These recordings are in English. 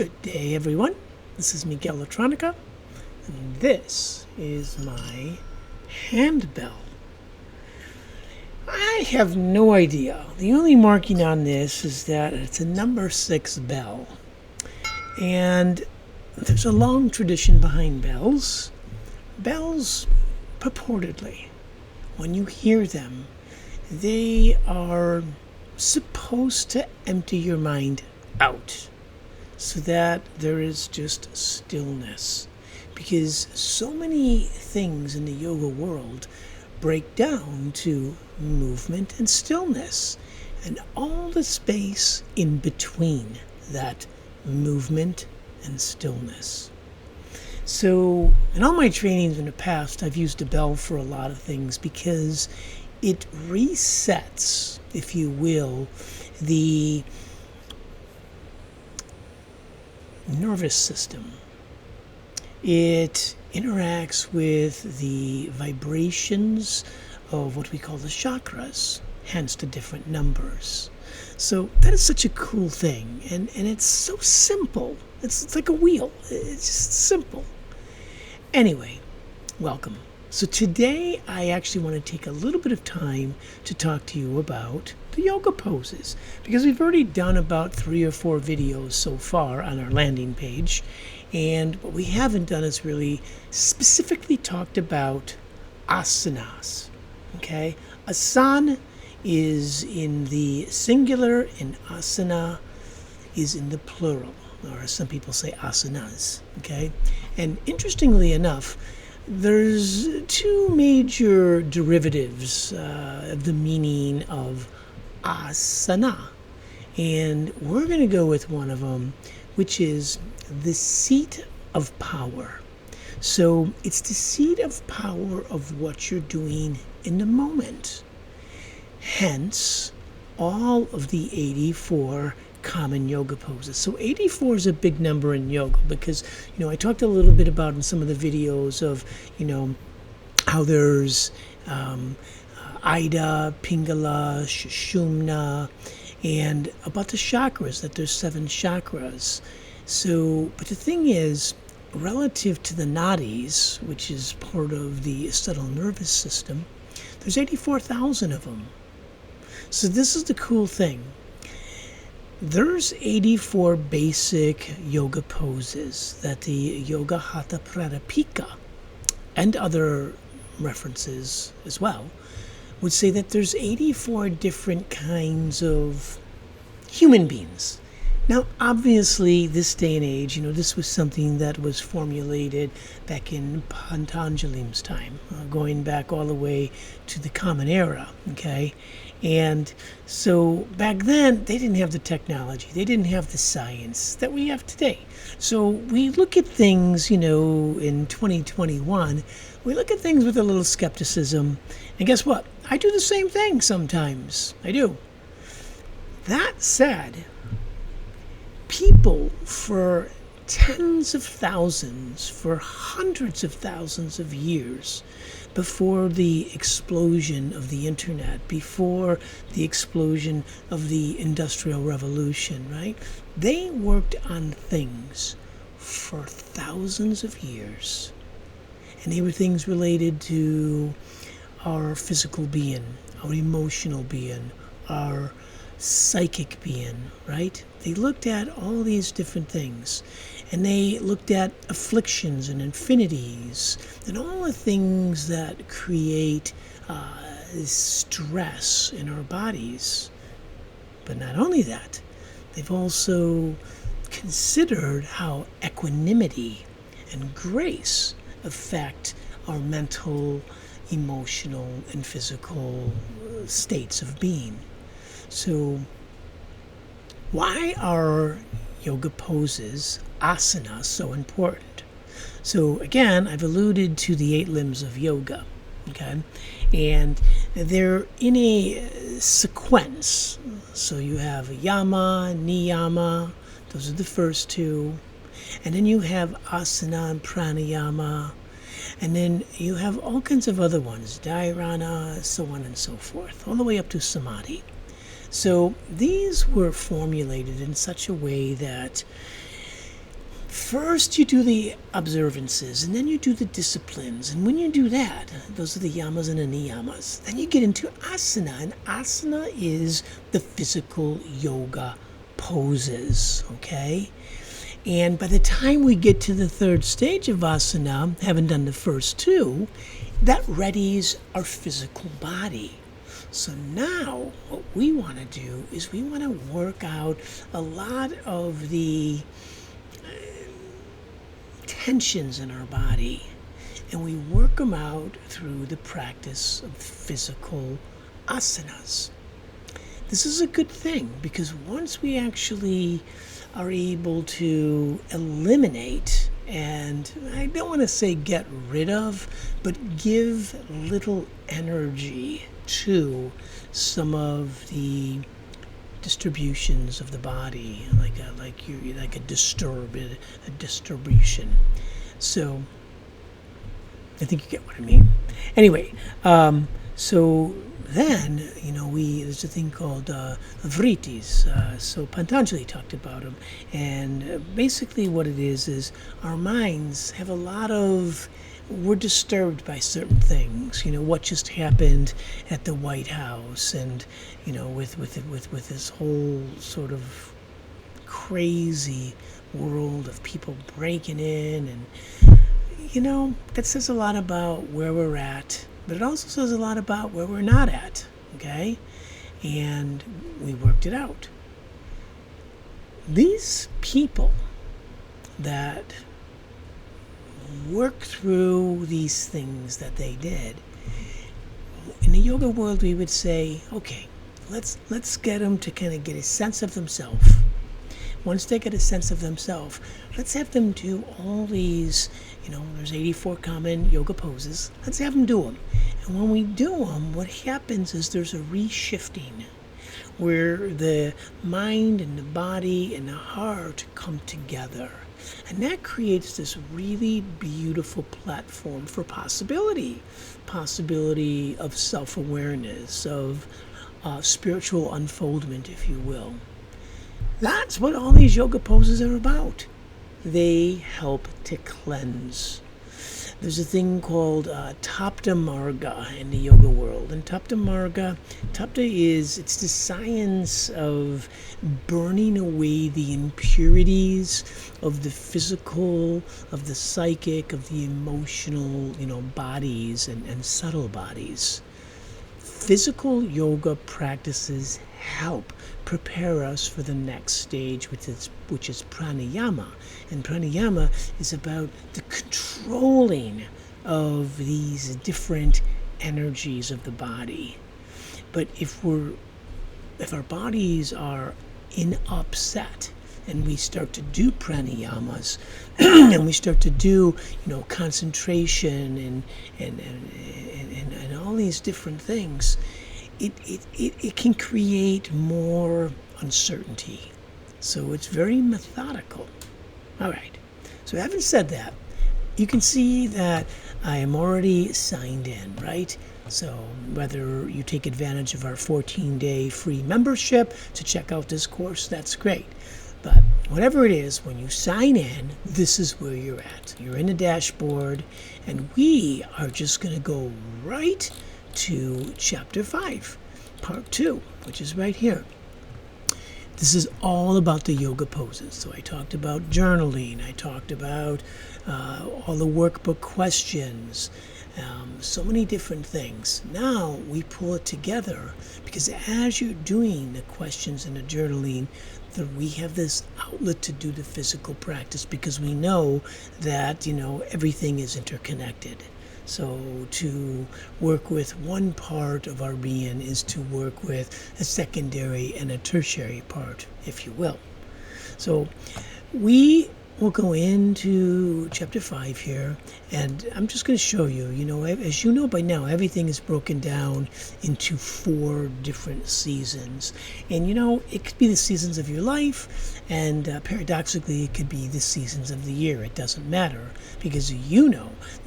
Good day, everyone. This is Miguel Electronica, and this is my handbell. I have no idea. The only marking on this is that it's a number 6 bell. And there's a long tradition behind bells. Bells, purportedly, when you hear them, they are supposed to empty your mind out so that there is just stillness. Because so many things in the yoga world break down to movement and stillness, and all the space in between that movement and stillness. So in all my trainings in the past, I've used a bell for a lot of things because it resets, if you will, the nervous system. It interacts with the vibrations of what we call the chakras, hence the different numbers. So that is such a cool thing, and it's so simple. It's like a wheel. It's just simple. Anyway, welcome. So today I actually want to take a little bit of time to talk to you about the yoga poses, because we've already done about 3 or 4 videos so far on our landing page, and what we haven't done is really specifically talked about asanas. Okay, asana is in the singular and asana is in the plural, or some people say asanas. Okay, and interestingly enough, there's 2 major derivatives of the meaning of asana, and we're going to go with one of them, which is the seat of power. So it's the seat of power of what you're doing in the moment. Hence, all of the 84 common yoga poses. So 84 is a big number in yoga because, I talked a little bit about in some of the videos of, how there's Ida, Pingala, Sushumna, and about the chakras, that there's 7 chakras. So, but the thing is, relative to the nadis, which is part of the subtle nervous system, there's 84,000 of them. So this is the cool thing. There's 84 basic yoga poses that the Yoga Hatha Pradipika and other references as well would say that there's 84 different kinds of human beings. Now, obviously, this day and age, this was something that was formulated back in Patanjali's time, going back all the way to the Common Era, okay? And so back then, they didn't have the technology. They didn't have the science that we have today. So we look at things, in 2021, we look at things with a little skepticism. And guess what? I do the same thing sometimes. I do. That said, people for tens of thousands, for hundreds of thousands of years before the explosion of the internet, before the explosion of the Industrial Revolution, right? They worked on things for thousands of years. And they were things related to our physical being, our emotional being, our psychic being, right? They looked at all these different things, and they looked at afflictions and infinities and all the things that create stress in our bodies. But not only that, they've also considered how equanimity and grace affect our mental, emotional, and physical states of being. So why are yoga poses, asanas, so important? So again, I've alluded to the 8 limbs of yoga, okay? And they're in a sequence. So you have yama, niyama, those are the first 2. And then you have asana and pranayama. And then you have all kinds of other ones, dharana, so on and so forth, all the way up to samadhi. So these were formulated in such a way that First, you do the observances, and then you do the disciplines. And when you do that, those are the yamas and the niyamas. Then you get into asana, and asana is the physical yoga poses, okay? And by the time we get to the third stage of asana, having done the first two, that readies our physical body. So now what we want to do is we want to work out a lot of the tensions in our body, and we work them out through the practice of physical asanas. This is a good thing because once we actually are able to eliminate, and I don't want to say get rid of, but give little energy to some of the distributions of the body, like a distribution. So I think you get what I mean. Anyway, so then there's a thing called vrittis. So Patanjali talked about them, and basically what it is our minds have a lot of. We're disturbed by certain things. What just happened at the White House, and with this whole sort of crazy world of people breaking in, and that says a lot about where we're at, but it also says a lot about where we're not at. Okay, and we worked it out. These people that work through these things that they did. In the yoga world, we would say, okay, let's get them to kind of get a sense of themselves. Once they get a sense of themselves, let's have them do all these, there's 84 common yoga poses. Let's have them do them. And when we do them, what happens is there's a reshifting where the mind and the body and the heart come together. And that creates this really beautiful platform for possibility of self-awareness, of spiritual unfoldment, if you will. That's what all these yoga poses are about. They help to cleanse. There's a thing called Tapta Marga in the yoga world. And Tapta it's the science of burning away the impurities of the physical, of the psychic, of the emotional, bodies and subtle bodies. Physical yoga practices help prepare us for the next stage, which is pranayama. And pranayama is about the controlling of these different energies of the body. But if our bodies are in upset, and we start to do pranayamas, and we start to do concentration and all these different things, it can create more uncertainty. So it's very methodical. All right. So having said that, you can see that I am already signed in, right? So whether you take advantage of our 14-day free membership to check out this course, that's great. But whatever it is, when you sign in, this is where you're at. You're in the dashboard, and we are just going to go right to Chapter 5, Part 2, which is right here. This is all about the yoga poses. So I talked about journaling. I talked about all the workbook questions. So many different things. Now we pull it together because as you're doing the questions and the journaling, we have this outlet to do the physical practice because we know that, everything is interconnected. So to work with one part of our being is to work with a secondary and a tertiary part, if you will. So we will go into Chapter 5 here, and I'm just going to show you, as you know by now, everything is broken down into 4 different seasons. And, it could be the seasons of your life, and paradoxically, it could be the seasons of the year. It doesn't matter, because you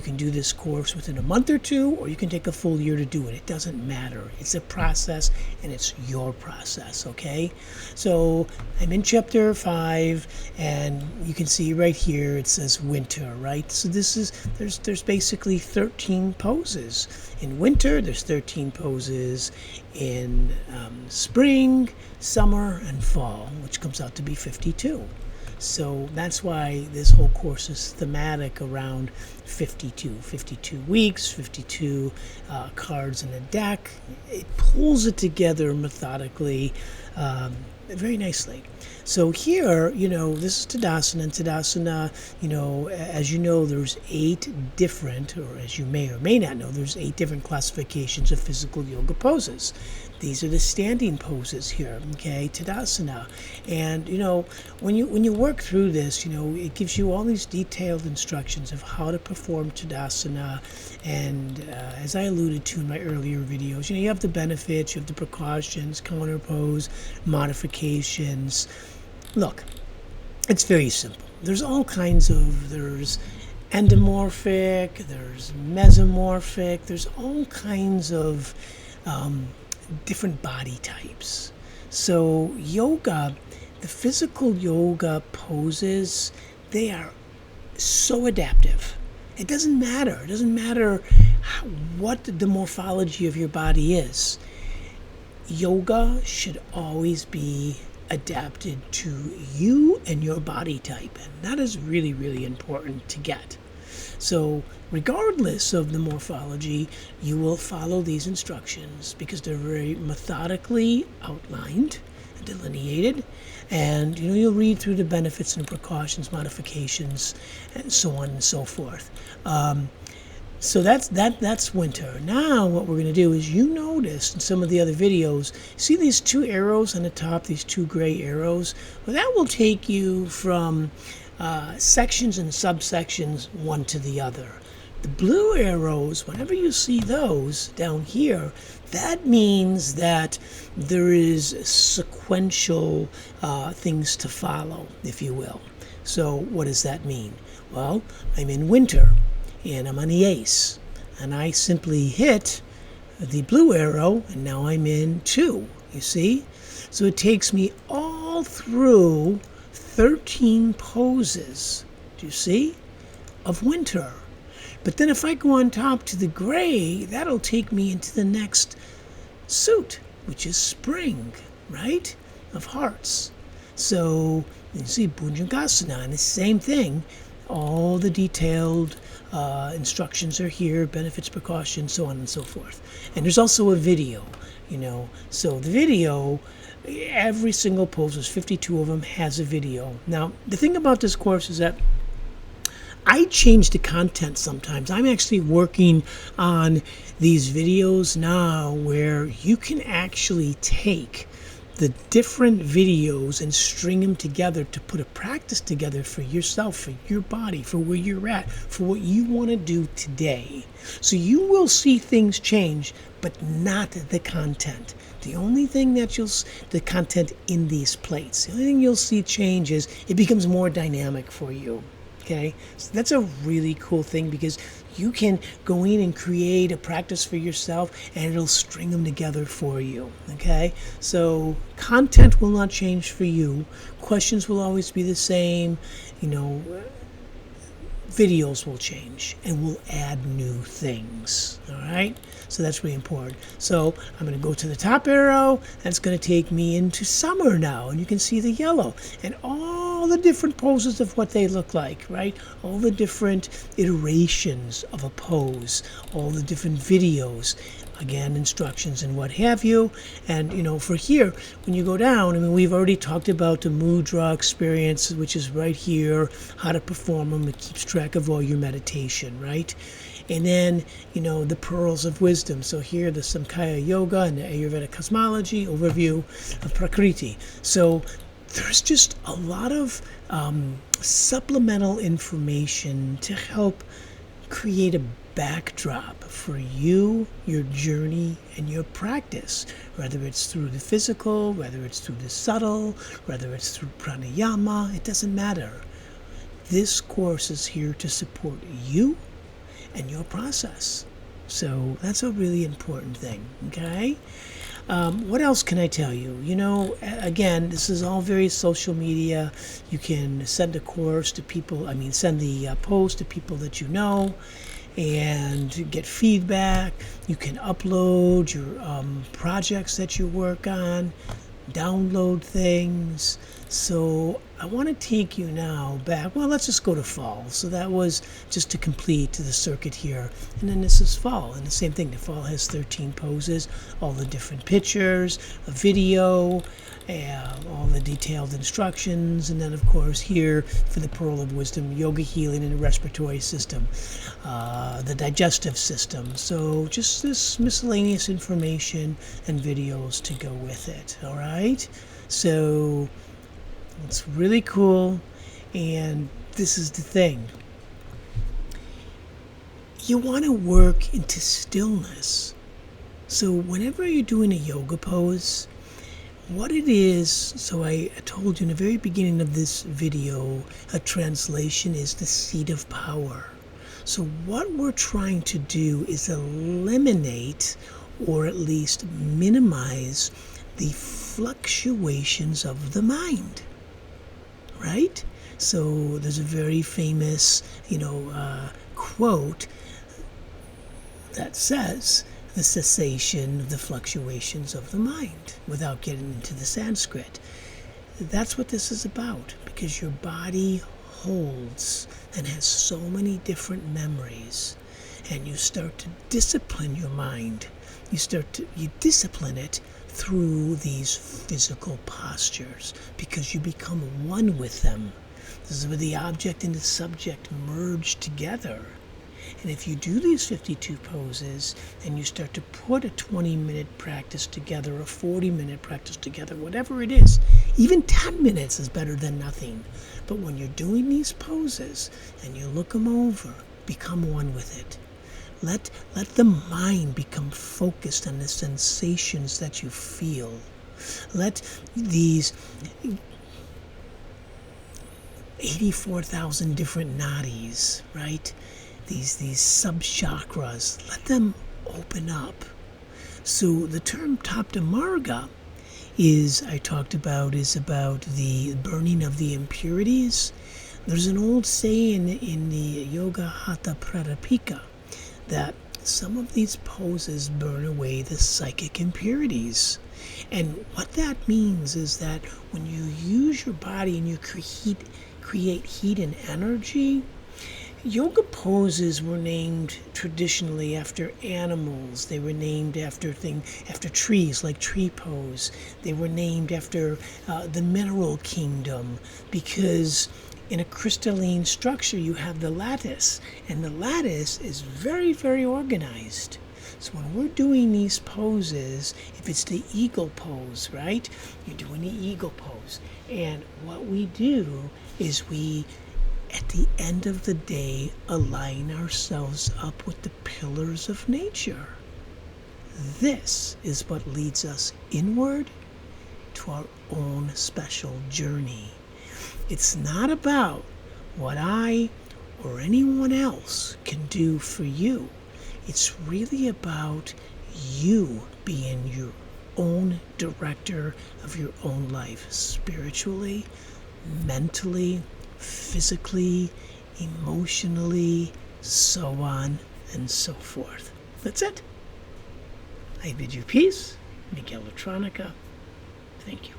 can do this course within a month or 2, or you can take a full year to do it. It doesn't matter. It's a process, and it's your process, okay? So I'm in Chapter 5, and you can see right here it says winter, right? So this is there's basically 13 poses. In winter, there's 13 poses. In spring, summer, and fall, which comes out to be 52. So that's why this whole course is thematic around 52 weeks, 52 cards in a deck. It pulls it together methodically, very nicely. So here, this is Tadasana, and Tadasana, as you know, there's 8 different, or as you may or may not know, there's 8 different classifications of physical yoga poses. These are the standing poses here, okay, Tadasana. And, when you work through this, it gives you all these detailed instructions of how to perform Tadasana. And as I alluded to in my earlier videos, you have the benefits, you have the precautions, counter pose, modifications. Look, it's very simple. There's all kinds of, there's endomorphic, there's mesomorphic, there's all kinds of different body types. So yoga, the physical yoga poses, they are so adaptive. It doesn't matter. It doesn't matter what the morphology of your body is. Yoga should always be adapted to you and your body type, and that is really, really important to get. So regardless of the morphology, you will follow these instructions because they're very methodically outlined and delineated, and you'll read through the benefits and precautions, modifications, and so on and so forth. So that's winter. Now what we're going to do is, you noticed in some of the other videos, see these 2 arrows on the top, these 2 gray arrows? Well, that will take you from sections and subsections one to the other. The blue arrows, whenever you see those down here, that means that there is sequential things to follow, if you will. So what does that mean? Well, I'm in winter, and I'm on the ace, and I simply hit the blue arrow, and now I'm in 2, you see? So it takes me all through 13 poses, do you see, of winter. But then if I go on top to the gray, that'll take me into the next suit, which is spring, right, of hearts. So you see Bhujangasana, and the same thing. All the detailed instructions are here, benefits, precautions, so on and so forth. And there's also a video, So the video, every single pose, there's 52 of them, has a video. Now, the thing about this course is that I change the content sometimes. I'm actually working on these videos now where you can actually take the different videos and string them together to put a practice together for yourself, for your body, for where you're at, for what you want to do today. So you will see things change, but not the content. The only thing that the content in these plates, the only thing you'll see change is it becomes more dynamic for you. Okay, so that's a really cool thing because you can go in and create a practice for yourself and it'll string them together for you. Okay, so content will not change for you. Questions will always be the same. Videos will change and we'll add new things. All right, so that's really important. So I'm going to go to the top arrow. That's going to take me into summer now, and you can see the yellow and all the different poses of what they look like, right? All the different iterations of a pose, all the different videos, again, instructions and what have you. And for here, when you go down, we've already talked about the mudra experience, which is right here, how to perform them. It keeps track of all your meditation, right? And then, the pearls of wisdom. So here, the Samkhya Yoga and the Ayurveda cosmology overview of Prakriti. So there's just a lot of supplemental information to help create a backdrop for you, your journey, and your practice, whether it's through the physical, whether it's through the subtle, whether it's through pranayama, it doesn't matter. This course is here to support you and your process. So that's a really important thing, okay? What else can I tell you? Again, this is all very social media. You can send a course to people, send the post to people that you know and get feedback. You can upload your projects that you work on, download things. So I want to take you now back. Well, let's just go to fall. So that was just to complete the circuit here. And then this is fall. And the same thing. The fall has 13 poses, all the different pictures, a video, all the detailed instructions. And then, of course, here for the Pearl of Wisdom, yoga healing and the respiratory system, the digestive system. So just this miscellaneous information and videos to go with it. All right. So it's really cool, and this is the thing. You want to work into stillness. So whenever you're doing a yoga pose, what it is, so I told you in the very beginning of this video, a translation is the seat of power. So what we're trying to do is eliminate, or at least minimize, the fluctuations of the mind. Right? So there's a very famous, quote that says the cessation of the fluctuations of the mind, without getting into the Sanskrit. That's what this is about, because your body holds and has so many different memories, and you start to discipline your mind. You discipline it through these physical postures, because you become one with them. This is where the object and the subject merge together. And if you do these 52 poses and you start to put a 20-minute practice together, a 40-minute practice together, whatever it is, even 10 minutes is better than nothing. But when you're doing these poses and you look them over, become one with it. Let the mind become focused on the sensations that you feel. Let these 84,000 different nadis, right? These sub-chakras, let them open up. So the term Tapta Marga is about the burning of the impurities. There's an old saying in the Yoga Hatha Pradipika that some of these poses burn away the psychic impurities. And what that means is that when you use your body and you create heat and energy, yoga poses were named traditionally after animals. They were named after trees, like tree pose. They were named after the mineral kingdom, because in a crystalline structure you have the lattice, and the lattice is very, very organized. So when we're doing these poses, if it's the eagle pose, right? You're doing the eagle pose. And what we do is we, at the end of the day, align ourselves up with the pillars of nature. This is what leads us inward to our own special journey. It's not about what I or anyone else can do for you. It's really about you being your own director of your own life, spiritually, mentally, physically, emotionally, so on and so forth. That's it. I bid you peace. Miguel Latronica. Thank you.